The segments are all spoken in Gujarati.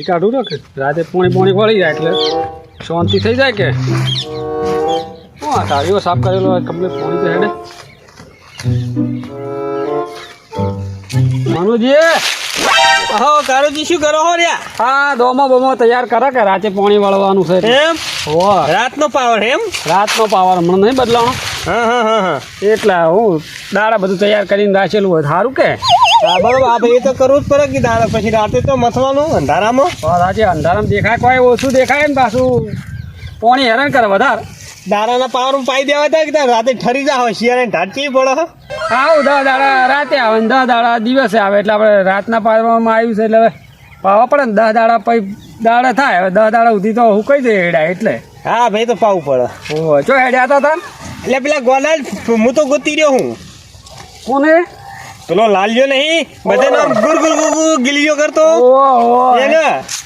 કાઢી કાઢું ને કે રાતે પોણી વળી જાય એટલે શાંતિ થઈ જાય કે હું આ થાળીઓ સાફ કરેલો હોય કમ્પ્લીટ પોણી તો હેડે મનુજી હો કારુજી શું કરો હો ર્યા? હા બોમો તૈયાર કરે કે રાતે પાણી વાળવાનું છે એમ રાતનો પાવર એમ? રાતનો પાવર હમણાં નહીં બદલાવાનો. હા એટલે હું દાડા બધું તૈયાર કરીને રાખેલું હોય સારું કે બરોબર. આપણે એ તો કરવું જ પડે કે દાડા પછી રાતે તો મથવાનું અંધારામાં. આજે અંધારામાં દેખાય કોઈ ઓછું દેખાય ને પાછું પાણી હેરાન કરે વધારે. દાડાના પાવર પાઈ દેવા હતા કે રાતે ઠરી જા હોય શિયાળે ઢાંચી પડે. આવું 10 દાડા રાતે આવે ને 10 દાડા દિવસે આવે એટલે આપણે રાતના પાવામાં આવ્યું છે એટલે હવે પાવા પડે ને 10 દાડા પછી દાડા થાય. હવે 10 દાડા સુધી તો હું કઈ દે હેડા એટલે હા ભાઈ તો પાવું પડે. ઓહો જો હેડ્યા હતા એટલે પેલા ગોલા હું તો ગોતી રહ્યો હું. કોને? પેલો લાલ્યો નહીં બધા ગુર ગિલિયો કરતો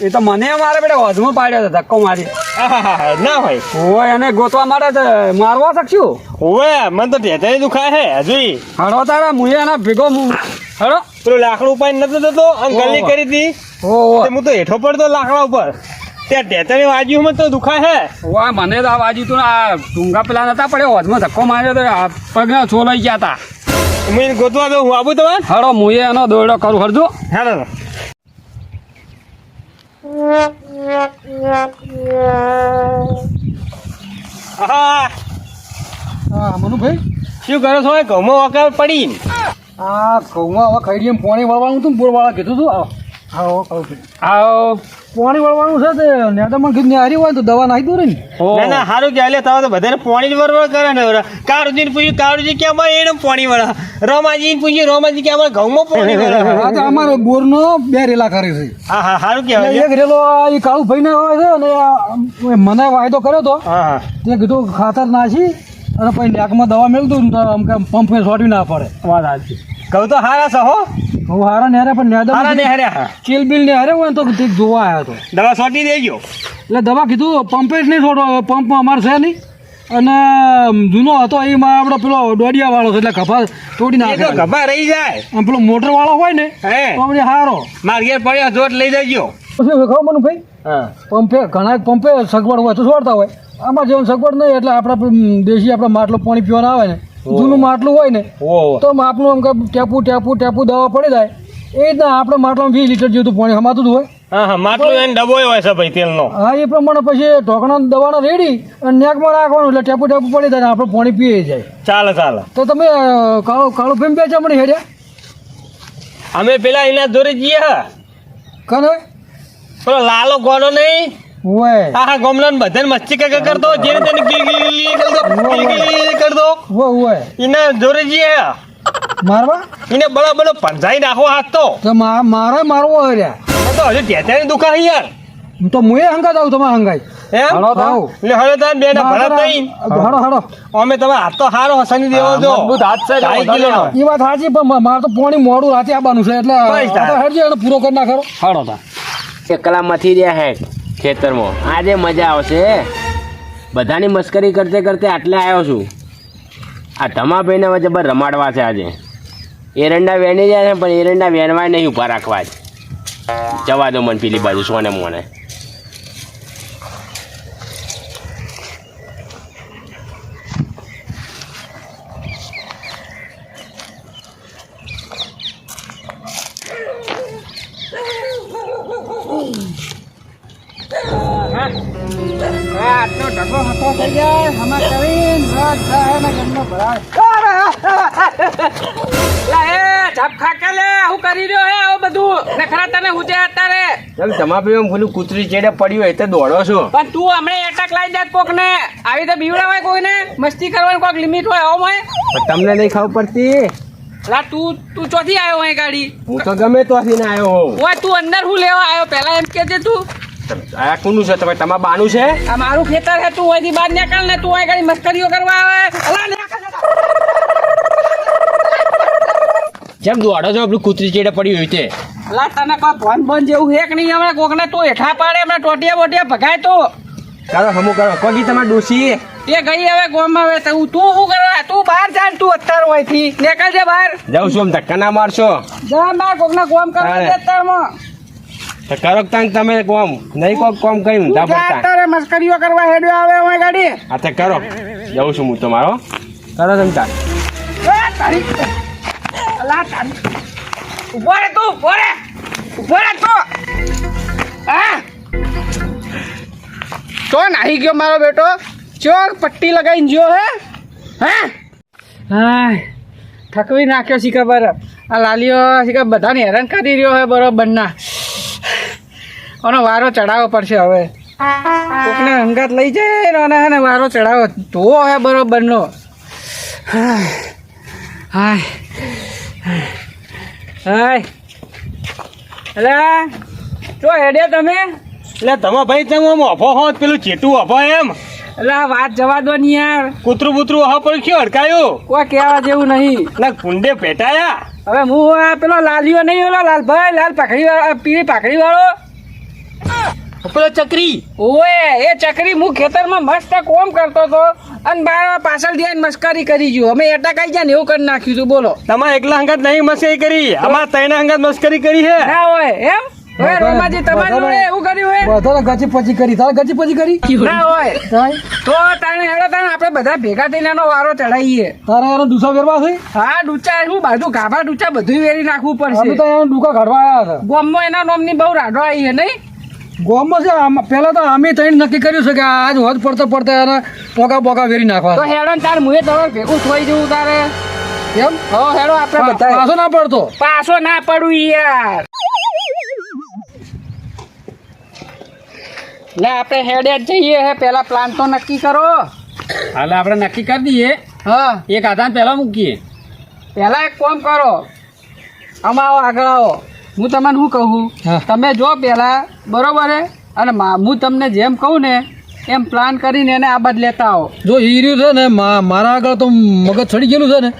એ તો મને મારે બેટા હોજમાં પાડ્યો હતો ધક્કો મારી. ના હોય હોય એને ગોતવા માટે મારવા શકશું. હોય મને તો ઢેચરી દુખાય હે હજુ. હડો તારા મુએ એના ભેગો હડો પેલો લાકડું ઉપાય નતો થતો ગલ્લી કરી હતી હું તો હેઠો પડતો લાકડા ઉપર ત્યાં ઢેચરી વાજ્યું મને તો દુખાય હે. વાહ મને તો આ વાજ્યું તું આ ડુંગા પેલા નતા પડ્યો હોજમાં ધક્કો માર્યો તો પગના છોલાઈ ગયા હતા. હું ગોતવા દઉં હું આવું તમારે. હડો મુએ એનો દોરડો કરું હરજો. હેડો હા મનુભાઈ શું કરો છો? ઘઉંમાં વગર પડી આ ઘઉંમાં હવે ખૈડીએ પાણી વળવાનું હતું બોરવાળા કીધું હતું આવો પાણી વળવાનું છે તે નેતામાં કીધું હારી હોય તો દવા નાખી દો ને. ના સારું કે તમે તો બધાને પાણી જ વરવર કરે ને. કારુજીને પૂછ્યું કારુજી કે અમારે એને પાણી વળે. રોમાજીને પૂછ્યું રોમાજી કે અમારે ઘઉંમાં પાણી વળે. અમારો બોરનો 2 રેલા કરે છે. હા સારું કહેવાય. એક રેલો એ કાળુ ભાઈ ના હોય છે અને મને વાયદો કર્યો તો તે કીધું ખાતર નાખી અને પછી નાકમાં દવા મેળતું ને તો આમ પંપે છોડવી ના પડે. વાત સાચી. ઘઉં તો હારા છે હો. હું હારા ને હારે પણ હારા ને હારે ચીલ બિલ ને હારે હોય ને તો જોવા આવ્યો હતો. દવા છોટી દેજો. એટલે દવા કીધું પંપે જ નહીં છોડો. પંપ અમારે છે નહીં અને જૂનો હતો એ આપણે પેલો દોડિયા વાળો છે એટલે કપા તોડી નાખે. કપા રહી જાય આમ પેલો મોટર વાળો હોય ને તો આપણે હારો મારે ઘેર પડ્યો જોટ લઈ જજો. પછી ખબર મને ભાઈ પંપે ઘણા પંપે સગવડ હોય તો છોડતા હોય. આમાં જેવું સગવડ નહીં એટલે આપણે દેશી આપણે માટલું પાણી પીવાનું આવે ને જૂનું માટલું હોય ને તો આપણું આમ ટેપુ દવા પડી જાય. એ રીતના આપણે માટલામાં 20 લીટર જેવું પાણી હમાતું જ હોય. હા માટલું એને ડબો હોય છે ભાઈ તેલનો. હા એ પ્રમાણે પછી ઢોકણા દવાનો રેડી અને નેકમાં રાખવાનું એટલે ટેપુ પડી જાય ને આપણે પાણી પીએ જાય. ચાલે તો તમે કાળું ફેમ બે ચમડી હેડ્યા અમે પેલા એના દોરે જઈએ હા કને પેલો લાલો ગોનો નહીં હોય હા ગોમલાન બધાને મસ્તી કરતો જેને તેને ગીલી કરતો હોય એના દોરે જઈએ મારવા એને બળો પંજાઈ નાખો હાથ તો મારવો હર્યા તો હજુ ત્યાં દુખા યાર તો મુએ હંગાત આવું તમારે હંગાઈ હડો તાર બે હડો અમે તમે હાથ તો હારો હસની દેવો જો એ વાત સાચી પણ મારે તો પાણી મોડું રાતે આવવાનું છે એટલે હેડજે એને પૂરો કરી નાખો. હડો તાર એકલા મથી રહ્યા હે ખેતરમાં. આજે મજા આવશે. બધાની મસ્કરી કરતે આટલે આવ્યો છું. આ ધમાભાઈને વચ્ચે બર રમાડવા છે આજે. એરંડા વેણી જાય છે પણ એરંડા વેણવાય નહીં ઊભા રાખવા જ. જવા દો મને પેલી બાજુ સોને મોને. આટલો ઢગલો હતો થઈ જાય હમા કરીને રાત થાય ને જન્મ ભરાય. ઝપખા કે લે હું કરી રહ્યો હે આવું બધું ને ખરા તને હુજે અત્યારે ચાલ ધમાભાઈ પેલું કૂતરી ચેડે પડ્યું હોય તો દોડો છો પણ તું હમણે એટક લાવી દે કોક ને આવી રીતે બીવડાવાય કોઈને મસ્તી કરવાની કોક લિમિટ હોય આવો હોય. તમને નહીં ખબર પડતી. લા તું ચોથી આવ્યો હોય ગાડી? હું તો ગમે ત્યાંથી ને આવ્યો હોઉં. ઓય તું અંદર હું લેવા આવ્યો પેલા એમ કેજે તું. આ કોનું છે તમે તમારા બાનું છે? આ મારું ખેતર છે તું અહીંથી બહાર નીકળ ને તું અહીં ગાડી મસ્કરીઓ કરવા આવે. અલા જેમ દોડો છો પેલું કૂતરી ચેડે પડ્યું હોય તે. અલા તને કોઈ ફોન બોન જેવું છે કે નહીં? હમણાં કોકને તું હેઠા પાડે હમણાં ટોટિયા બોટિયા ભગાય તો કરો હમું કરો કોકી તમારે ડોસી એ ગઈ હવે ગોમાં હવે તું શું કરવા? તું બહાર જા તું અત્યારે હોયથી નીકળજે બહાર. જાઉં છું આમ ધક્કા ના મારશો. જા બહાર કોકના ગોમ કરવા અત્યારમાં તો કરો તાંગ તમે કોમ નહીં કોમ કઈ ઊંધા પડતા તારે મસ્કરીઓ કરવા હેડ્યો આવે અમારી ગાડી હા તો કરો જઉં છું હું તમારો કરો તમે તાર તારી અલા તારી ઉભો રે તું ઉભો રે તું હા તો નાહી ગયો મારો બેટો ચોક પટ્ટી લગાવીને જ્યો હે હા થકવી નાખ્યો શી ખબર આ લાલીઓ શી ખબર બધાને હેરાન કરી રહ્યો હે બરોબર ના આનો વારો ચડાવવો પડશે હવે કોકને અંગાત લઈ જાય ને આને વારો ચડાવો તો હે બરોબરનો હાય હાય અલા જો હેડ્યા તમે એટલે તમે ભાઈ તમે આમ અફો હો પેલું ચેટું અફો એમ અલા વાત જવા દો ને યાર કૂતરું બૂતરું અહો પણ ક્યાં અડકાયું કોઈ કહેવા જેવું નહીં એટલે કુંડે પેટાયા હવે હું આ પેલો લાલીઓ નહીં ઓલો લાલભાઈ લાલ પાકડી વાળો પીળી પાકડી વાળો પેલો ચકરી ઓએ એ ચકરી હું ખેતરમાં મસ્ત કોમ કરતો હતો અને બાર પાછળ જઈને મસ્કરી કરી ગયું અમે એટા કઈ ગયા ને એવું કરી નાખ્યું તું બોલો તમારે એકલા હંગાત નહીં મસ્કરી કરી અમારા ત્રણ હંગાત મસ્કરી કરી હે ના હોય એમ હવે રોમાજી તમારી જોડે એવું કર્યું હે બધાને ગચી પચી કરી તારે ગચી પચી કરી ના હોય તારે તો તાણે હેડો તાણે આપણે બધા ભેગા થઈને એનો વારો ચડાવીએ એનો ડૂસા વેરવા છે હા ડૂચા શું બાજુ ગાભા ડૂચા બધું વેરી નાખવું અમે પડશે તો એનો ડૂકા કાઢવા આવ્યા હતા ગોમમાં એના નોમની બહુ રાડો આવી છે નહીં ગોમમાં છે પેલા તો અમે ત્રણ નક્કી કર્યું છે કે આજ હોજ પડતા એને પોકા વેરી નાખવા તો હેડો ને તાર મુએ તમારે ભેગું થઈ જવું તારે એમ હો હેડો આપણે બધા પાછો ના પડતો પાછો ના પડું યાર લે આપણે હેડે જ જઈએ હે પેલા પ્લાન તો નક્કી કરો હાલે આપણે નક્કી કરી દઈએ હા એક આધાર પહેલા મૂકીએ પેલા એક કામ કરો આમાં આવો આગળ આવો હું તમને શું કહું હા. તમે જો પેલા બરોબર હે અને હું તમને જેમ કહું ને એમ પ્લાન કરીને એને આ બાદ લેતા આવો જો ઈ રહ્યું છે ને મારા આગળ તો મગજ ચડી ગયેલું છે ને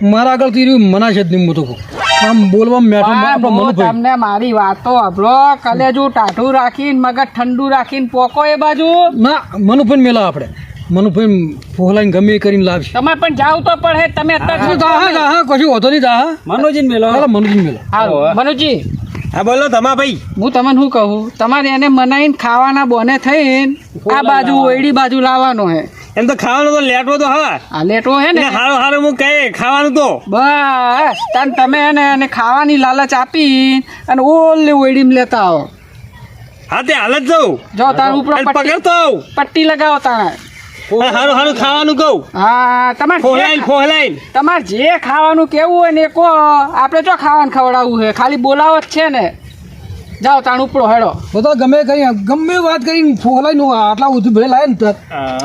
મારા આગળ તો ઈ રહ્યું મનાશે જ નહીં હું તો કહું આમ બોલવામાં મેઠું પણ આપણો હું મનુભાઈ તમને મારી વાતો હબળો કલેજું ટાઢું રાખીને મગજ ઠંડુ રાખીને પોકો એ બાજુ ના મનુભાઈ મેલા આપણે મનુભાઈ ફોલાઈને ગમે એ કરીને લાવશે તમારે પણ જાવ તો પડે તમે અત્યારે હા કશું હોતો નહીં જા મનોજીને મેલો ચાલો મનુજી મેલો હાલો મનુજી હા બોલો તમા ભાઈ હું તમને શું કહું તમારે એને મનાઈને ખાવાના બોને થઈને આ બાજુ ઓયડી બાજુ લાવવાનો હે એમ તો ખાવાનું તો લેટવો તો હા આ લેટો હે ને હારું હારું હું કહે ખાવાનું તો બસ તાન તમે એને ખાવાની લાલચ આપી અને ઓલે ઓયડીમાં લેતા આવો હા તે હાલ જ જાઉં જો તાર ઉપર પકડતો આવું પટ્ટી લગાવો તાણે હારું હારું ખાવાનું કહું હા ફોલાઈન તમારે જે ખાવાનું કેવું હોય ને એ કહો આપણે જો ખાવાનું ખવડાવવું છે ખાલી બોલાવો જ છે ને જાઓ તાણ ઉપડો હેડો બધા ગમે વાત કરીને ફોલાઈને આટલા ઉધી ભરે લાવે ને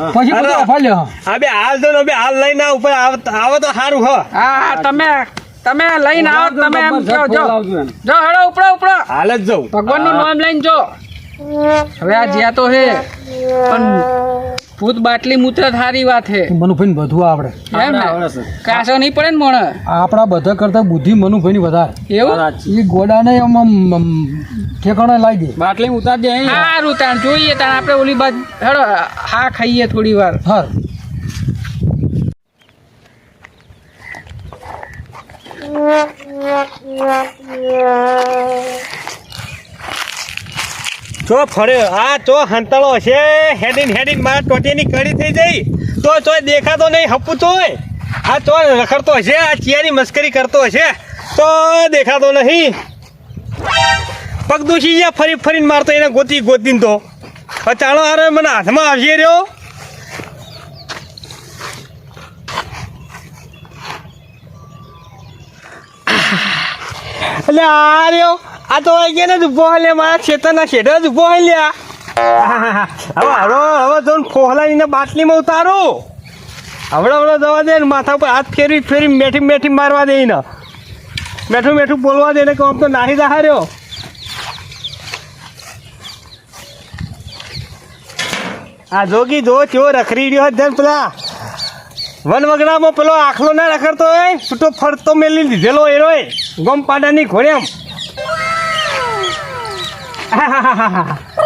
પછી બધા અફાડ લે હા બે હાલ દો ને બે હાલ લઈને આવ ઉપર આવો તો સારું હ હા તમે લઈને આવો તમે એમ કહો જો હેડો ઉપડો હાલ જ જાઉં ભગવાનનું નામ લઈને જો હવે આ જ્યાં તો હે પણ ભૂત બાટલી મૂત્ર સારી વાત હે મનુભાઈ બધું આવડે એમ ને કાસો નહીં પડે ને મોણ આપણા બધા કરતા બુદ્ધિ મનુભાઈની વધારે એવું એ ગોડાને આમ ઠેકાણે લાવી દે બાટલી ઉતાર દે અહીં. સારું તાણ જોઈએ તાણ આપણે ઓલી બાજુ હેડો હા ખાઈએ થોડી વાર હા ચો ફર્યો આ ચો હંતળો છે હેડીન મારા ટોટીની કડી થઈ જઈ તો ચોય દેખાતો નહીં હપું તોય આ ચો રખડતો હશે આ ચિયાની મસ્કરી કરતો હશે તો દેખાતો નહીં પગ દુખી ગયા ફરીને મારતો એને ગોતીને તો હવે ચાલો હારે મને હાથમાં આવશે રહ્યો એટલે આ રહ્યો આ તો ગયા ને ઉભો હોય લે મારા ખેતરના શેઢે જ ઉભો હોય લ્યા હવે જો ફોહલાઈને બાટલીમાં ઉતારો હવડે જવા દે ને માથા પર હાથ ફેરી મેઠી મારવા દે ને મેઠું બોલવા દે ને કે આમ તો નાહી દા રહ્યો આ જોગી જો કેવો રખડી રહ્યો છે પેલા વનવગડામાં પેલો આખલો ના રખડતો હોય છૂટો ફરતો મેલી લીધેલો એનો ગમ પાડાની ઘોડેમ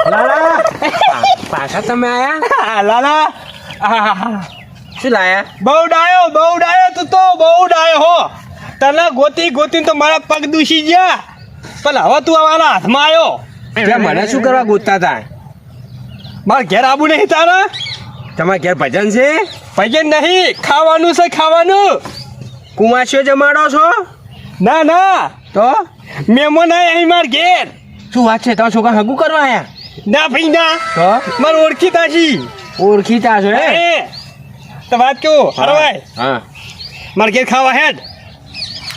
લાલા પાછા તમે આયા લાલા શું લાયા બહુ ડાયો તું તો બહુ ડાયો હો તને ગોતી તો મારા પગ દૂષી ગયા પણ હવે તું અમારા હાથમાં આવ્યો ત્યાં મને શું કરવા ગોતતા હતા? મારે ઘેર આવું નહીં તારા તમારા ઘેર ભજન છે? ભજન નહીં, ખાવાનું છે ખાવાનું. કુમાશીઓ જમાડો છો? ના ના, તો મહેમાન આયા અહીં માર ઘેર. શું વાત છે? તમારા છોકરા હગું કરવા આયા? ના ભાઈ ના, તો મારે ઓળખીતા છી. ઓળખીતા છો હે? તો વાત કેવું હરવાય હા. મારે ઘેર ખાવા હેડ.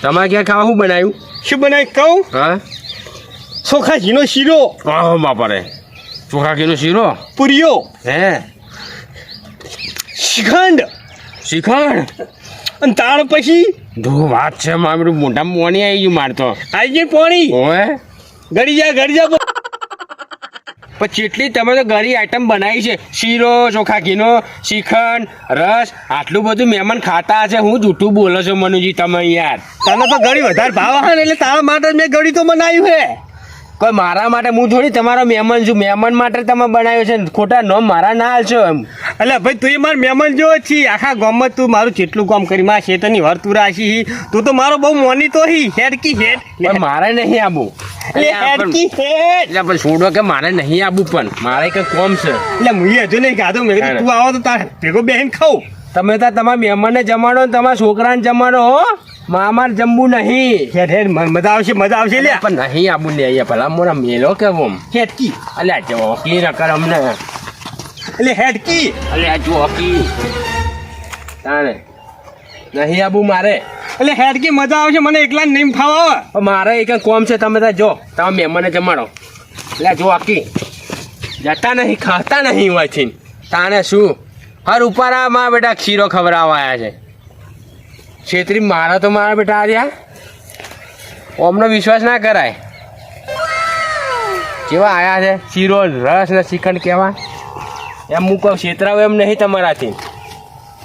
તમારા ઘેર ખાવા શું બનાવ્યું? શું બનાવી કહું? હા. ચોખા ઘીનો શીરો, ઓહો બાપરે, ચોખા ઘીનો શીરો, પૂરીઓ, હે, શ્રીખંડ શ્રીખંડ. અને તાળ પછી ધો વાત છે, મારું મોઢામાં મોણી આવી ગયું મારતો. આવી ગયું પાણી. ઓએ ગળી જા પણ જેટલી તમે તો ઘણી આઈટમ બનાવી છે, શીરો, ચોખા ઘીનો, શ્રીખંડ, રસ, આટલું બધું મહેમાન ખાતા હશે. હું જૂઠું બોલો છો મનુજી તમે યાર? તને તો ગળી વધારે ભાવ આવે ને એટલે તારા માટે જ મેં ગળી તો બનાવ્યું હે. કોઈ મારા માટે હું થોડી તમારો મહેમાન છું. મહેમાન માટે તમે બનાવ્યો છે, ખોટા નોમ મારા ના હાલશો એમ. એટલે ભાઈ તું મારા મહેમાન જેવો જ છી. આખા ગામમાં તું મારું જેટલું કામ કરી મારા શેતરની વર તું રાશી. તું તો મારો બહુ મોનીતો હી. હેડકી હેડ પણ મારે નહીં આવું. એટલે હેડકી હેડ. એટલે પણ છોડો કે મારે નહીં આવું, પણ મારે કઈ કોમ છે. એટલે મુએ હજુ નહીં ખાધું. મેં કીધું તું આવો તો તાર ભેગો બેહીન ખાઉં. તમે તો તમારા મહેમાનને જમાડો ને તમારા છોકરાને જમાડો હો. મામાર જમવું નહીં. હેડ હેડ મજા આવશે મજા આવશે લે. પણ નહીં આવું લે અહીંયા ભલા મોરા મેલો કે ઓમ. હેડકી અલ્યા જો કી નકર અમને. એટલે હેડકી. અલ્યા જો કી તાણે નહીં આવું મારે. એટલે હેડકી મજા આવશે. મને એકલા નહીં ફાવે. પણ મારે એક કોમ છે. તમે તો જો તમારા મહેમાનને જમાડો. અલ્યા જો કી જતા નહીં, ખાતા નહીં હોયથી. તાણે શું હર ઉપારા માં બેટા ખીરો ખવડાવવા આવ્યા છે. છેતરી મારા તો મારા બેટા આવ્યા. ઓમનો વિશ્વાસ ના કરાય. કેવા આયા છે? શીરો, રસ ને શ્રીખંડ કેવા એમ હું કહું. છેતરાવ એમ નહીં તમારાથી.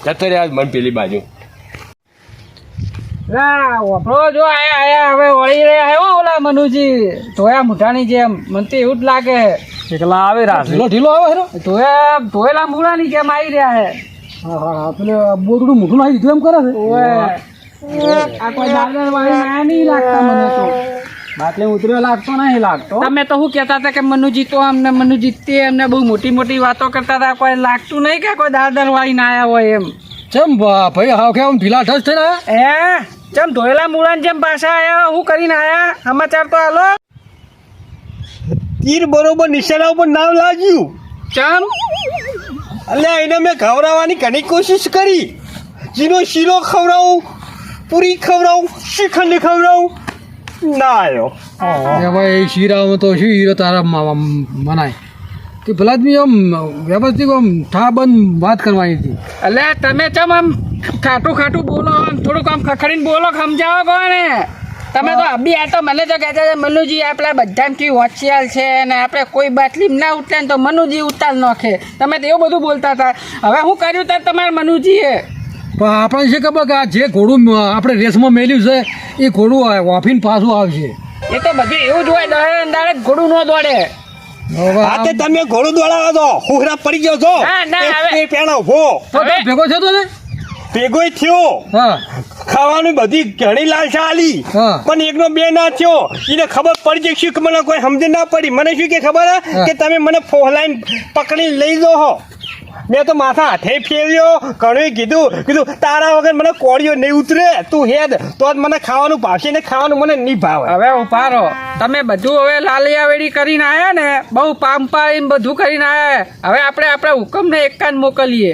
જતો રહ્યા મન પેલી બાજુ. વાપરો જો આયા હવે વળી રહ્યા હે હો ઓલા મનુજી ધોયા મુઠાની જેમ. મને તો એવું જ લાગે છે. એકલા આવે રાસ ઢીલો ઢીલો આવે હેરો. ધોયેલા મૂળાની જેમ આવી રહ્યા હે. હા હા, પેલે બોતડું મોઢું નાખી દીધું એમ કરે છે. આ કોઈ દાદર વાળી ના નહીં લાગતા મને તો. બાટલે ઉતર્યો લાગતો નહીં લાગતો. તમે તો શું કહેતા હતા કે મનુજી તો અમને મનુજી તે અમને બહુ મોટી મોટી વાતો કરતા હતા. કોઈ લાગતું નહીં કે કોઈ દાદર વાળી ના આયા હોય એમ. ચમ ભાઈ હાવ કે આમ ઢીલા ઠસ થઈને આયા? ચમ ધોયેલા મૂળાની જેમ પાછા આયા? હું કરીને આયા? સમાચાર તો હાલો. તીર બરોબર નિશાના ઉપર નામ લાગ્યું. ચમ એટલે એને મેં ખવડાવવાની ઘણી કોશિશ કરી. જીનો શીરો ખવડાવું, પૂરી ખવડાવું, શ્રીખંડ ખવડાવું, ના આવ્યો. એ ભાઈ શીરામાં તો શું હીરો તારા મનાય કે ભલા આદમી આમ વ્યવસ્થિત આમ ઠા બંધ વાત કરવાની હતી. એટલે તમે ચમ આમ ખાટું ખાટું બોલો, આમ થોડુંક આમ ખખડીને બોલો, સમજાવો કોને. તમે તો અભી આ તો મને તો કહેતા હતા મનુજી આપણા બધાથી હોશિયાર છે ને આપણે કોઈ બાટલી ના ઉતારે ને તો મનુજી ઉતાર નાખે. તમે તો એવું બધું બોલતા હતા. હવે હું કર્યું ત્યારે તમારા મનુજીએ. પણ આપણે છે ખબર કે આ જે ઘોડું આપણે રેસમાં મેલ્યું છે એ ઘોડું વાફીને પાછું આવશે. એ તો બધું એવું જ હોય. દોડે દાડે ઘોડું ન દોડે. હવે હા તે તમે ઘોડું દોડાવો તો હુહરા પડી ગયો છો. ના, ના, હવે. એ પેણો ભો તો તું ભેગો થયો ને? ભેગોય થયો. હા ખાવાનું બધી ઘણી લાલસા આલી. હા. પણ એકનો બે ના થયો. એને ખબર પડી જાય શું કે મને કોઈ સમજ ના પડી. મને શું કે ખબર હે હા. કે તમે મને ફોહલાઈને પકડી લઈ જો હો. મેં તો માથા હાથે ફેર્યો. ઘણું કીધું તારા વગર મને કોળીઓ નહીં ઉતરે. તું હેદ તો જ મને ખાવાનું ભાવશે ને ખાવાનું મને નહીં ભાવે. હવે ઉભા રહો. તમે બધું હવે લાલિયાવેડી કરીને આયા ને, બહુ પામ પાડીને બધું કરીને આયા. હવે આપણે હુકમને એક કાન મોકલીએ.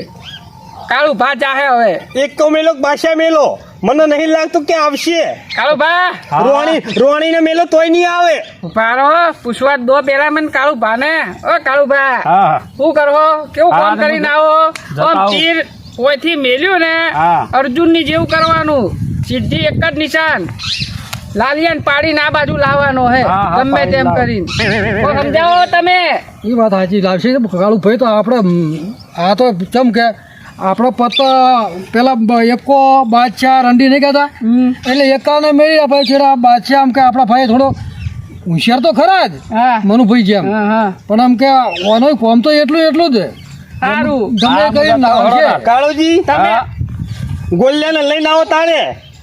કાળુ ભા જાહે હવે. એક તો મેલો બાદશાહ મેલો મને નહીં લાગતું કે આવશે. કાળુ ભા રોવાણી ને મેલો તોય નહીં આવે. ઉભા રહો. પૂછવા દો પેલા મને કાળુ ભા ને. ઓ કાળુ ભા હા શું કરો? કેવું હા, કામ તો કરીને આવો? જતા આમ આવો. તીર કોઈથી મેલ્યું ને હા. અર્જુન ની જેવું કરવાનું. સીધી એક જ નિશાન. લાલિયાને પાડીને આ બાજુ લાવવાનો હે. હા, હા, ગમે તેમ પાડીને કરીને. ઓ સમજાવો તમે. એ વાત સાચી લાવશે કાળું ભાઈ. તો આપણે આ તો ચમ કે આપણો પત્તા પેલા એકો બાદશાહ રંડી નહીં કહેતા એટલે એકાને મેળવી ભાઈ છેડા બાદશાહ આમ કે આપણા ભાઈ થોડો હોશિયાર તો ખરા જ હા મનુભાઈ જેમ. હા હા પણ આમ કે ઓનો કોમ તો એટલું જ સારું. ગમે કરીને આવશે. કાળુજી તમે ગોલ્યાને લઈને આવો તારે.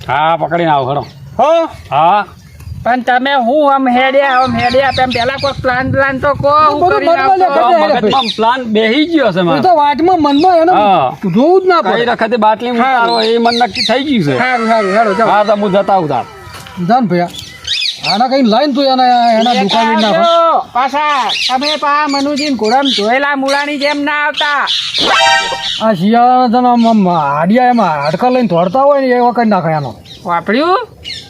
હા પકડીને આવો ખરો. હો હા પણ તમે હું આમ હેડ્યા તેમ પેલા કોઈ પ્લાન તો કહો હું બધું કરીને બરાબર આવતો. લે, મગજમાં પ્લાન બેહી ગયો છે એ મારો તો વાતમાં મનમાં એને હા. જોવું જ ના કઈ પડે વખતે બાટલી ઉતારો એ મન નક્કી થઈ ગયું છે સારું હેડો જાઓ. હા તો હું જતા આવું તાર જાન ભૈયા આના કઈ લાઈન તું એના દુકાને નાખો આવજો. પાછા તમે મનુજી ઘોડમ ધોયેલા મૂળાની જેમ ના આવતા. આ શિયાળાના જણા આમ હાડિયા એમાં હાડકા લઈને દોડતા હોય ને એ વખત નાખે એનો વાપર્યું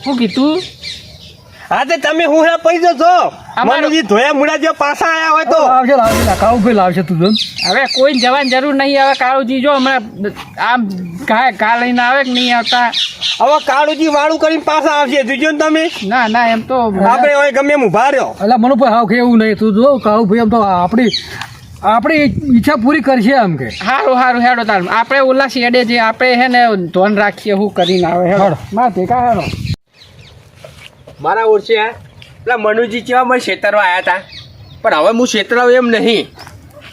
શું કીધું હા તે તમે હું હે પૈસો છો અમારું- મનુજી ધોયા મુડા જો પાછા આયા હોય તો લાવશે કાળું ભાઈ લાવશે તું જોન હવે કોઈ જવાની જરૂર નહીં. હવે કાળુજી જો હમણાં આમ ઘા લઈને આવે કે નહીં આવતા. હવે કાળુજી વાળું કરીને પાછા આવશે જોજો ને તમે ના એમ તો આપણે હવે ગમે એમ ઉભા રહ્યો એટલે મનુભાઈ હાવ કે એવું નહીં તું જો કાળું ભાઈ એમ તો આપણી ઈચ્છા પૂરી કરશે એમ કે સારું હેડો તાર આપણે ઓલા શેડે જે આપણે હે ને ધોન રાખીએ શું કરીને આવે હેડો હેડો. માં ભેગા હેડો. મારા ઓળખી પેલા મનુજી કેવા મને ખેતરમાં આવ્યા હતા પણ હવે હું ખેતરમાં એમ નહીં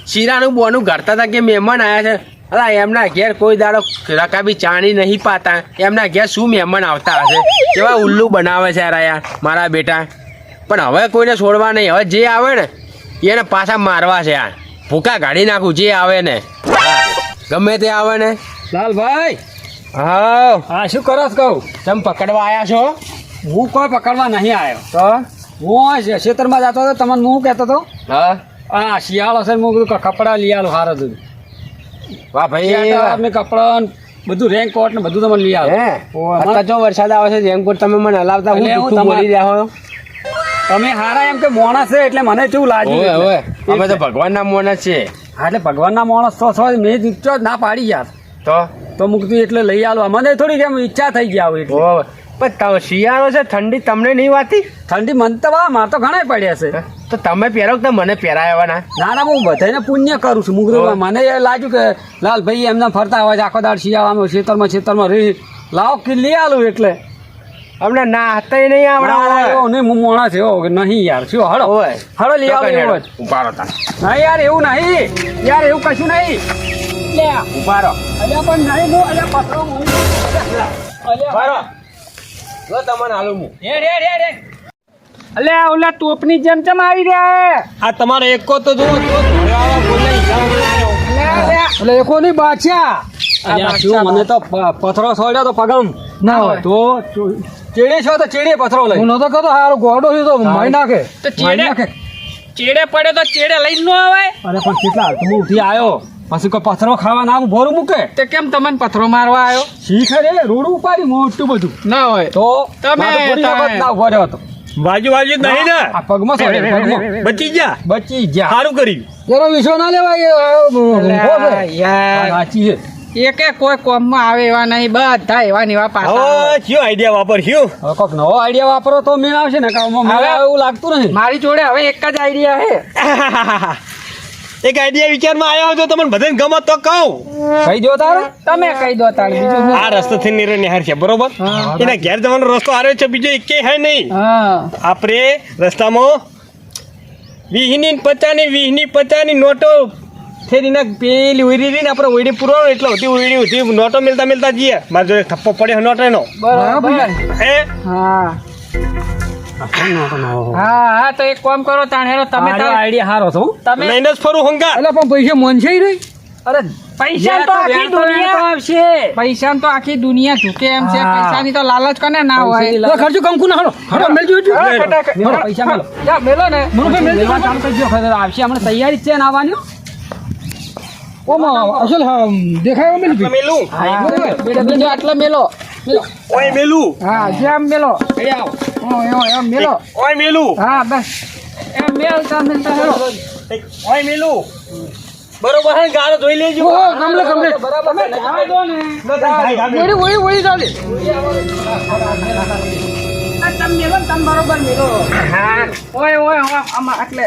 શીરાનું બોનું ઘડતા હતા કે મહેમાન આવ્યા છે અલા એમના ઘેર કોઈ દાડો રકાબી ચાણી નહીં પાતા એમના ઘેર શું મહેમાન આવતા હશે કેવા ઉલ્લુ બનાવે છે યાર મારા બેટા પણ હવે કોઈને છોડવા નહીં હવે જે આવે ને એને પાછા મારવા છે યાર ભૂકા કાઢી નાખું જે આવે ને ગમે તે આવે ને લાલભાઈ હા હા શું કરો છો કહું તમે પકડવા આવ્યા છો હું કોઈ પકડવા નહીં આવ્યો તો હું ખેતરમાં જતો હતો તમને હું કહેતો હતો હા હા શિયાળો છે હું કીધું કપડા લઈ આલો હાર હતું વાહ ભાઈ મેં કપડા બધું રેનકોટ ને બધું તમને લઈ આવો હે અત્યારે જો વરસાદ આવે છે રેનકોટ તમે મને હલાવતા હું એટલે હું જુઠ્ઠું બોલી રહ્યા હો તમે હારા એમ કે માણસ છે એટલે મને કેવું લાગ્યું ઓવે એટલે. અમે તો ભગવાનના માણસ છે હા, એટલે ભગવાનના માણસ તો છો મેં જીતતો જ ના પાડી યાર તો તો મૂકતું એટલે લઈ આલો મને થોડી કેમ ઈચ્છા થઈ ગયા હોય એટલે ઓવે પણ શિયાળો છે ઠંડી તમને નહીં વાતી ઠંડી મન તો માર તો ઘણા પડ્યા છે તો તમે પહેરો તો મને પહેરાવવાના ના ના હું બધાને પુણ્ય કરું છું હું કીધું મને એ લાગ્યું કે લાલભાઈ એમને ફરતા હોય છે આખો દાડ શિયાળામાં ખેતરમાં રહી લાવો કે લઈ આલું એટલે અમને ના હતા નહીં આવડા એવું નહીં હું મોણા છે એવો નહીં યાર શું હળો ઓવે હળો લઈ આવો એવું જ ઉભા રહો તા ના યાર એવું નહીં યાર એવું કશું નહીં લે ઉભા રહો અલ્યા પણ નહીં હું અલ્યા પથરો હું ઉભા રહો જો તમને હાલું હું અલે ઓલા તોપની જેમ ચમ આવી રહ્યા આ તમારો એકો તો જુઓ ધોયાવાળા બોલે હિસાબ બનાવ્યો. એટલે એકો નહીં બાદશાહ અલ્યા શું મને તો પથરો છોડ્યો તો પગમ ના હોય તો ચેડે છો તો ચેડે પથરો લઈ હું નતો કહેતો હારો ગોડો છે તો મારી નાખે તો મારી નાખે. ચેડે પડે તો ચેડે લઈને ન આવાય. અરે પણ કેટલા હું ઉઠી આવ્યો પછી કોઈ પથરો ખાવા ના ભોરું મૂકે તે કેમ તમને પથરો મારવા આવ્યો શીખે રે રોડ ઉપાડી મોટું બધું ના હોય તો તમે મારે થોડી તારે- વખત ના ઉભો રહ્યો હતો બાજુ નહીં ને આ પગમાં સોડે પગમાં બચી ગયા બચી ગયા સારું કર્યું એનો વિશ્વ ના લેવાય ઊંઘો છે. યાર સાચી છે એકે કોઈ કોમમાં આવે એવા નહીં બધા એવા ને એવા પાછા આવે. હવે કયો આઈડિયા વાપર્યું હવે કોઈક નવો આઈડિયા વાપરો તો મેળ આવશે ને કામમાં મેળ આવે એવું લાગતું નહીં મારી જોડે હવે એક જ આઈડિયા છે. એક આઈડિયા વિચારમાં આવ્યો હતો તમને બધાને ગમત તો કહું કઈ દો તારે તમે કહી દો તાર બીજું હું. આ રસ્તો નિહાર છે બરોબર એના ઘેર જવાનો રસ્તો આવ્યો છે બીજો એકે હે નહીં હા આપણે રસ્તામાં 20 ની 50 ની નોટો થેરીને પેલી ઉડી રહીને આપણે ઉડી પૂરવાનું એટલે હતી ઉડી નોટો મિલતા જઈએ મારે જોડે થપ્પો પડ્યો નોટોનો બરાબર હે હા હા તો એક કામ કરો તાણ હેરો તમે તાર- આઈડિયા હારો છો તમે લઈને જ ફરું હંગા એટલે પણ પૈસા મનશે ય નહીં અરે પૈસા તો આખી દુનિયા પૈસા તો આખી દુનિયા ઝૂકે એમ છે પૈસાની તો લાલચ કોને ના હોય એટલે ખર્ચો કંકુ ના હડો મેલજો એટલું. હા, ફટાક- મેલો, પૈસા મેલો. જા, મેલો ને મનુભાઈ મેલજો લેવા ચાલુ કરજો ખબર આવશે હમણાં તૈયારી જ છે ને આવવાની ઓમાં અસલ હા દેખાય એવો મેલી ભાઈ. મેલું બીજો આટલો મેલો ઓય મેલું હા જેમ મેલો એમ મેલો ઓય મેલું હા બસ એમ મેલતા હેરો ઓય મેલું બરોબર હે ગાળો જોઈ લેજો ઓહો, કમ્પ્લીટ, કમ્પ્લીટ. તમે જાવ દો ને ઓળી ચાલે આ તમે મેલો ને તમે બરોબર મેલો હા ઓય આમાં આટલે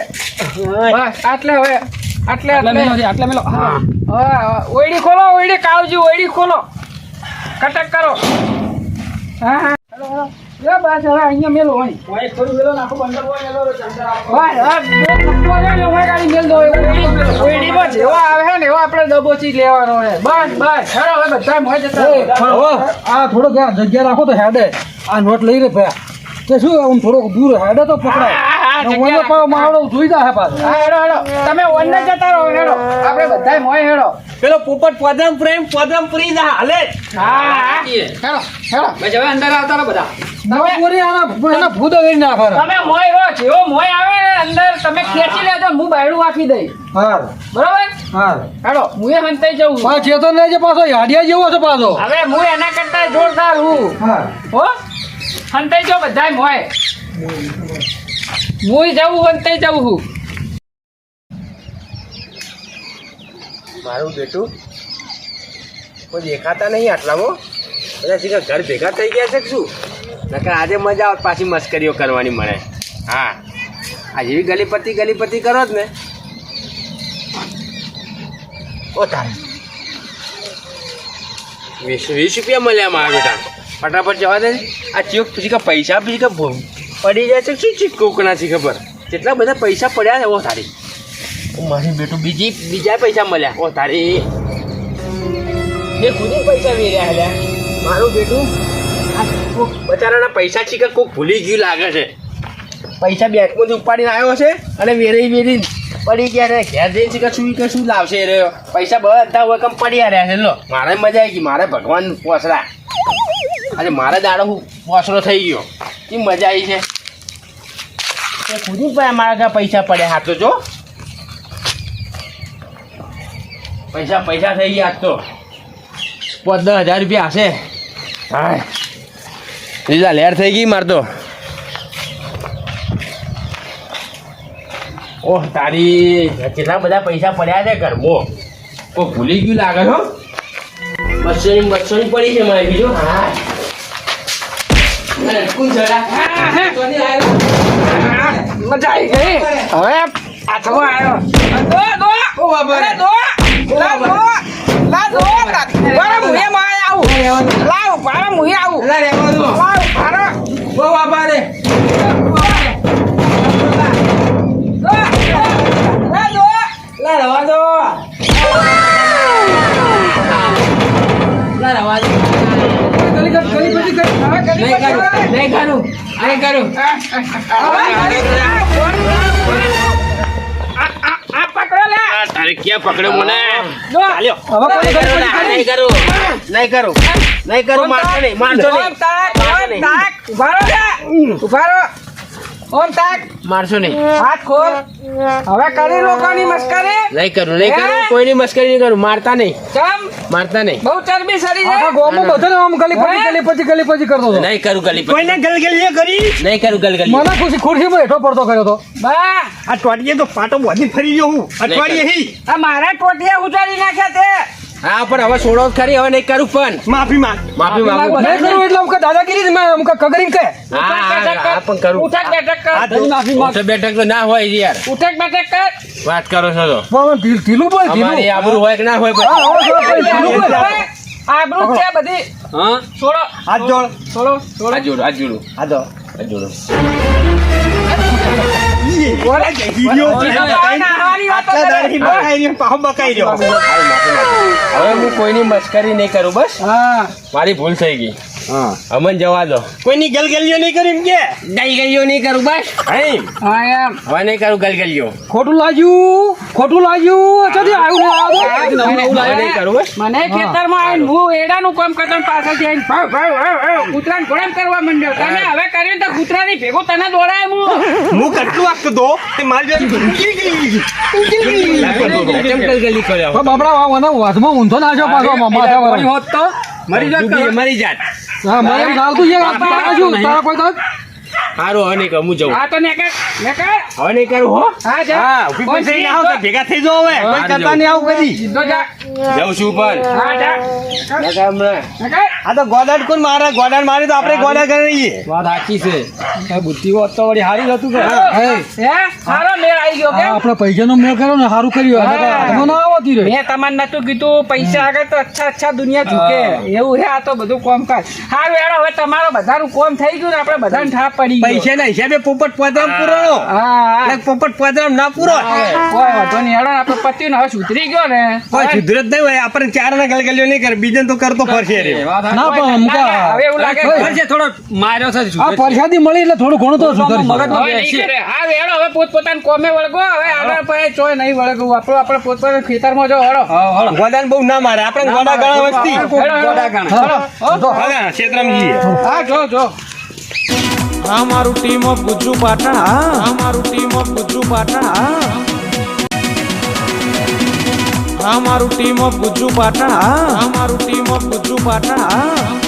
બસ આટલે હોય આટલે આટલા મેલો હા ઓયડી ખોલો ઓયડી કાવજી ઓયડી ખોલો કટક કરો હા હા લે બસ હવે અહીંયા મેલો હોય થોડું મેલો નાખો બંદર હોય મેલો બસ હા બે થપ્પો છે ને હોય ગાડી મેલ દો ઓયડી માં જેવો આવે છે ને એવો આપણે દબોચી લેવાનો છે બસ હેરો હવે બધા મોય જતા પણ હવે આ થોડોક આ જગ્યા રાખો તો હેડે આ નોટ લઈ રે ભયા તે શું આમ થોડોક દૂર હેડે તો પકડાય હા, ને જગ્યા ઓલો પાછો માવડો જોઈ જાય પાછો હા હેડો હેડો તમે ઓનને જતા રહો હેડો આપણે બધાય મોય હેડો પેલો પોપટ પોદમપુરી જા હાલે જ. હા હેડો હેડો બસ હવે અંદર આવતા રહો બધા નવપુરી એના ભૂત કરી નાખે તમે મોય રહો જેવો મોય આવે ને અંદર તમે ખેંચી લેજો હું બાયડું આપી દઈ હાર બરોબર હાર હેડો હું એ હંતાઈ જઉં છું. પાછો ચેતન લેજે પાછો યાડિયા જેવો છે પાછો હવે હું એના કરતા જોરદાર હું હાર હો હંતાઈ જાઓ બધાય મોય હું જવું હંતાઈ જવું છું મારું બેટું કોઈ દેખાતા નહીં આટલામાં બધા શીખા ઘર ભેગા થઈ ગયા છે કે શું નકર આજે મજા આવત પાછી મસ્કરીઓ કરવાની મળે હા આ જેવી ગલીપતિ કરો જ ને ઓ તારે 20 રૂપિયા મળ્યા મારા બેટા ફટાફટ જવા દે આ ચીક પછી કે પૈસા પછી કે પડી જાય છે શું ચીક કોકના છે ખબર કેટલા બધા પૈસા પડ્યા છે ઓ તારી મારી બેટું બીજા પૈસા મળ્યા ઓ તારી મેં ખુદ પૈસા વેર્યા હેલ્યા મારું બેટું આ કોક બચારાના પૈસા ચીકા કોક ભૂલી ગયું લાગે છે પૈસા બેંકમાંથી ઉપાડીને આવ્યો છે અને વેરી પડી ગયા છે ઘેર જઈને ચીકા શું લાવશે એ રહ્યો પૈસા બધા હોય કમ પડ્યા રહ્યા છે લો મારે મજા આવી ગઈ મારે ભગવાન પોસરા આજે મારે દાડો હું પોસરો થઈ ગયો એ મજા આવી છે એ ખુદ મારા ઘરે પૈસા પડ્યા હાથ તો જો પૈસા થઈ ગયા આજ તો 10,000 રૂપિયા હશે હા લીલા લહેર થઈ ગઈ મારતો ઓહ તારી કેટલા બધા પૈસા પડ્યા છે ઘરમાં કોઈ ભૂલી ગયું લાગે છો 200 પડી છે મારે બીજું હા કોણ જરા મજા આવી ગઈ હવે હાથમાં આવ્યો દો બાબા દો પારા મુએ માં આવું લાવ પારા મુએ આવું લાવ પારા બહુ આભાર રે નહીં કરું આ પકડો લે તારે ક્યાં પકડ્યો મને દો નહીં કરું મારતો નહીં મારશો નહીં હાથ ખોલ હવે કરી લોકોની મસ્કરી નહીં કરું કોઈની મસ્કરી નહીં કરું મારતા નહીં બહુ ચરબી સડી આખા છે ગામમાં બધાને આમ ગલીપતિ કરતો હતો નહીં કરું ગલી કોઈને ગલગલીએ કરી નહીં કરું ગલી મને ખુરશીમાં હેઠો પડતો કર્યો હતો બા આ ટોટીએ તો પાટો બોધી ફરી ગયો હું અઠવાડિયે હી આ મારા ટોટિયા ઉતારી નાખ્યા તે હા પણ હવે છોડો ખરી હવે નહીં કરું પણ માફી માંગ માફી માંગુ નહીં કરું એટલે અમુક દાદાગીરી મેં અમુક કગરીને કહે હા પણ કરું ઉઠક બેઠક કર ઉઠક બેઠક તો ના હોય યાર ઉઠક બેઠક કર વાત કરો છો તો પણ ઢીલું બોલ અમારી આબરૂ હોય કે ના હોય હા, પછી હવે જો ભાઈ, ઢીલું બોલ. આબરૂ છે બધી હા છોડો હાથ જોડ છોડો આ જોડું હા તો આ જોડું બોલે જઈ રહ્યો આટલા દાડી બકાઈ રહ્યો પાહો બકાઈ રહ્યો હવે હું કોઈની મસ્કરી નહીં કરું બસ હા મારી ભૂલ થઈ ગઈ હા અમન જવા દો કોઈની ગલગલીઓ નહીં કરી એમ કે ગલગલીઓ નહીં કરું બસ હા એમ હવે નહીં કરું ગલગલીઓ ખોટું લાગ્યું જલ્દી આવ્યું હવે નહીં કરું બસ મને ખેતરમાં આવીને હું એડાનું કામ કરતા પાછળથી આવીને ભાવ ભાવ કૂતરાને ઘોડામ કરવા માંડ્યો તને હવે કર્યું તો કૂતરાની ભેગો તને દોડાય હું કેટલું વાગતો તો તે મારી કેમ ગલગલી કર્યો બાપડા વાસમાં ઊંધો નાખ્યો પાછો માથા વાળો હોત તો મરી જાત મરી જાત હા મને ચાલતું છે તારા કોઈ તો સારું હવે નહીં કરું હું જવું હા તો નેકર હવે નહીં કરું હો હા જા હા ઉભી પણ થઈને આવો તો ભેગા થઈ જાઓ હવે કોઈ કરતા નહીં આવું કદી સીધો જા જવું છું પણ હા જા ના કામ ના નેકર આ તો ગોડાડ કોણ મારે ગોડાડ મારે તો આપણે ગોડા કરીએ વાત સાચી છે આ બુદ્ધિ હોત તો વળી હારી હતું કે હે હે સારો મેળ આવી ગયો કે આપણે પૈસાનો મેળ કર્યો ને સારું કર્યું હાથમાં ના આવો આવતી રહે મેં તમને નતું કીધું પૈસા આગળ તો અચ્છા દુનિયા ઝૂકે એવું હે આ તો બધું કામકાજ હારું હેડો હવે તમારો બધાનું કોમ થઈ ગયું ને આપણે બધાને ઠાપ પડી ગયો. પૈસા ના હિસાબે પોપટ પોદરામ પૂરો હા પોપટ પોદરામ ના પૂરો કોઈ વાંધો નહીં હેડો આપણે પત્યું ને હવે સુધરી ગયો ને કોઈ સુધરત નહીં હોય આપણને ચાર ના ગલગલ્યો નહીં કરે બીજા તો કરતો ફરશે રે ના પણ અમુકા હવે એવું લાગે ફરશે થોડો માર્યો છે આ પરસાદી મળી એટલે થોડું ઘણું તો સુધરી જાય. મગજમાં હવે નહીં કરે હા હેડો હવે પોતપોતાના કોમે વળગો હવે આગળ પછી ચોય નહીં વળગવું આપણે પોતપોતાના ખેતરમાં જો હેડો ગોદાન બહુ ના મારે આપણે ગોડા ગણા વસ્તી ગોડા ગણ. હા ક્ષેત્રમજી હા જો આ મારું ટીમ ઓફ ગુજ્જુ પાટણ આ મારું ટીમ ઓફ ગુજ્જુ પાટણ આ મારું ટીમ ઓફ ગુજ્જુ પાટણ આ મારું ટીમ ઓફ ગુજ્જુ પાટણ